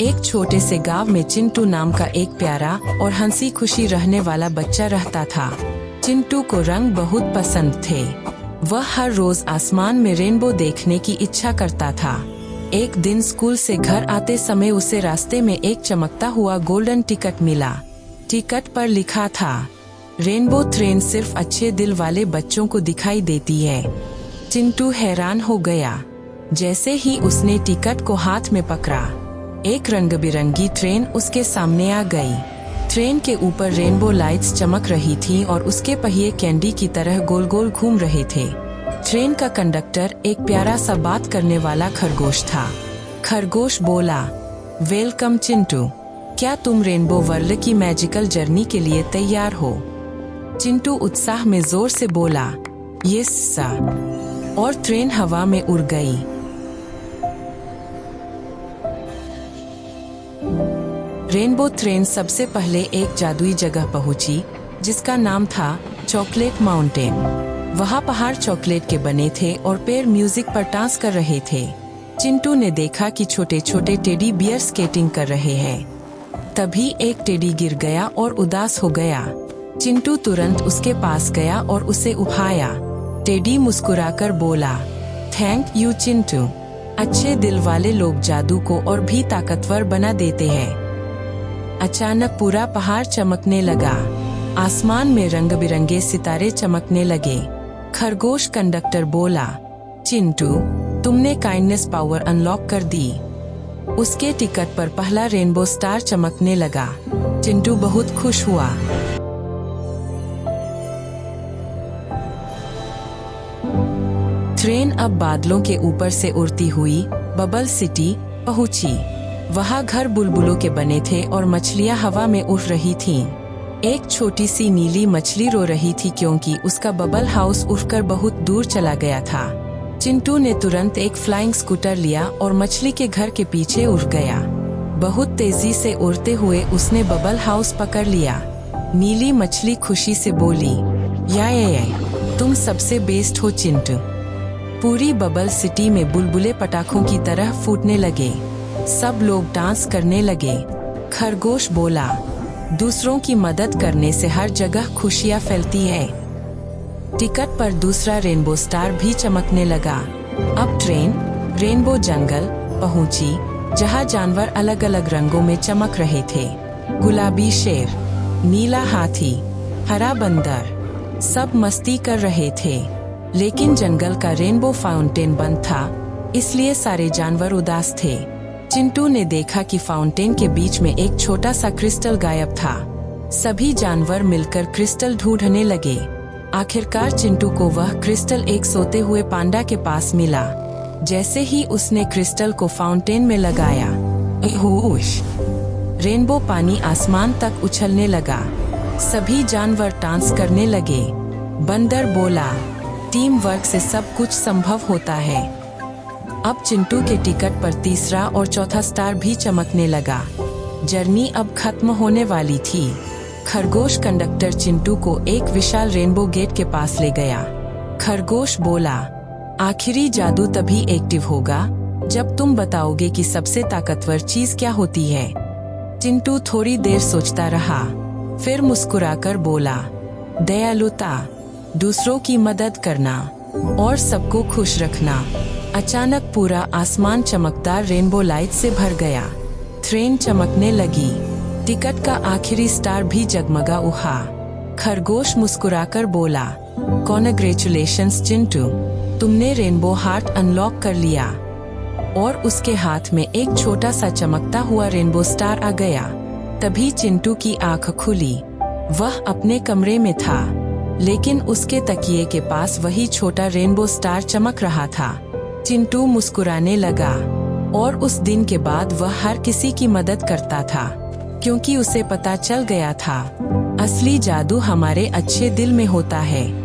एक छोटे से गांव में चिंटू नाम का एक प्यारा और हंसी खुशी रहने वाला बच्चा रहता था। चिंटू को रंग बहुत पसंद थे। वह हर रोज आसमान में रेनबो देखने की इच्छा करता था। एक दिन स्कूल से घर आते समय उसे रास्ते में एक चमकता हुआ गोल्डन टिकट मिला। टिकट पर लिखा था, रेनबो ट्रेन सिर्फ अच्छे दिल वाले बच्चों को दिखाई देती है। चिंटू हैरान हो गया। जैसे ही उसने टिकट को हाथ में पकड़ा, एक रंग-बिरंगी ट्रेन उसके सामने आ गई। ट्रेन के ऊपर रेनबो लाइट्स चमक रही थी और उसके पहिए कैंडी की तरह गोल गोल घूम रहे थे। ट्रेन का कंडक्टर एक प्यारा सा बात करने वाला खरगोश था। खरगोश बोला, वेलकम चिंटू, क्या तुम रेनबो वर्ल्ड की मैजिकल जर्नी के लिए तैयार हो? चिंटू उत्साह में जोर से बोला, यस सर, और ट्रेन हवा में उड़ गई। रेनबो ट्रेन सबसे पहले एक जादुई जगह पहुंची, जिसका नाम था चॉकलेट माउंटेन। वहां पहाड़ चॉकलेट के बने थे और पेड़ म्यूजिक पर डांस कर रहे थे। चिंटू ने देखा कि छोटे छोटे टेडी बियर स्केटिंग कर रहे हैं। तभी एक टेडी गिर गया और उदास हो गया। चिंटू तुरंत उसके पास गया और उसे उठाया। टेडी मुस्कुराकर बोला, थैंक यू चिंटू, अच्छे दिल वाले लोग जादू को और भी ताकतवर बना देते हैं। अचानक पूरा पहाड़ चमकने लगा। आसमान में रंग बिरंगे सितारे चमकने लगे। खरगोश कंडक्टर बोला, चिंटू, तुमने काइंडनेस पावर अनलॉक कर दी। उसके टिकट पर पहला रेनबो स्टार चमकने लगा। चिंटू बहुत खुश हुआ। ट्रेन अब बादलों के ऊपर से उड़ती हुई बबल सिटी पहुंची। वहाँ घर बुलबुलों के बने थे और मछलियाँ हवा में उड़ रही थीं। एक छोटी सी नीली मछली रो रही थी क्योंकि उसका बबल हाउस उड़कर बहुत दूर चला गया था। चिंटू ने तुरंत एक फ्लाइंग स्कूटर लिया और मछली के घर के पीछे उड़ गया। बहुत तेजी से उड़ते हुए उसने बबल हाउस पकड़ लिया। नीली मछली खुशी से बोली, या तुम सबसे बेस्ट हो चिंटू। पूरी बबल सिटी में बुलबुले पटाखों की तरह फूटने लगे। सब लोग डांस करने लगे। खरगोश बोला, दूसरों की मदद करने से हर जगह खुशियाँ फैलती है। टिकट पर दूसरा रेनबो स्टार भी चमकने लगा। अब ट्रेन रेनबो जंगल पहुंची, जहां जानवर अलग अलग रंगों में चमक रहे थे। गुलाबी शेर, नीला हाथी, हरा बंदर, सब मस्ती कर रहे थे। लेकिन जंगल का रेनबो फाउंटेन बंद था, इसलिए सारे जानवर उदास थे। चिंटू ने देखा कि फाउंटेन के बीच में एक छोटा सा क्रिस्टल गायब था। सभी जानवर मिलकर क्रिस्टल ढूंढने लगे। आखिरकार चिंटू को वह क्रिस्टल एक सोते हुए पांडा के पास मिला। जैसे ही उसने क्रिस्टल को फाउंटेन में लगाया, होश, रेनबो पानी आसमान तक उछलने लगा। सभी जानवर डांस करने लगे। बंदर बोला, टीम वर्क से सब कुछ संभव होता है। अब चिंटू के टिकट पर तीसरा और चौथा स्टार भी चमकने लगा। जर्नी अब खत्म होने वाली थी। खरगोश कंडक्टर चिंटू को एक विशाल रेनबो गेट के पास ले गया। खरगोश बोला, आखिरी जादू तभी एक्टिव होगा जब तुम बताओगे कि सबसे ताकतवर चीज क्या होती है। चिंटू थोड़ी देर सोचता रहा, फिर मुस्कुराकर बोला, दयालुता, दूसरों की मदद करना और सबको खुश रखना। अचानक पूरा आसमान चमकदार रेनबो लाइट से भर गया। ट्रेन चमकने लगी। टिकट का आखिरी स्टार भी जगमगा उठा। खरगोश मुस्कुराकर बोला, कॉन्ग्रेचुलेशंस चिंटू, तुमने रेनबो हार्ट अनलॉक कर लिया। और उसके हाथ में एक छोटा सा चमकता हुआ रेनबो स्टार आ गया। तभी चिंटू की आंख खुली। वह अपने कमरे में था, लेकिन उसके तकिए के पास वही छोटा रेनबो स्टार चमक रहा था। चिंटू मुस्कुराने लगा और उस दिन के बाद वह हर किसी की मदद करता था, क्योंकि उसे पता चल गया था, असली जादू हमारे अच्छे दिल में होता है।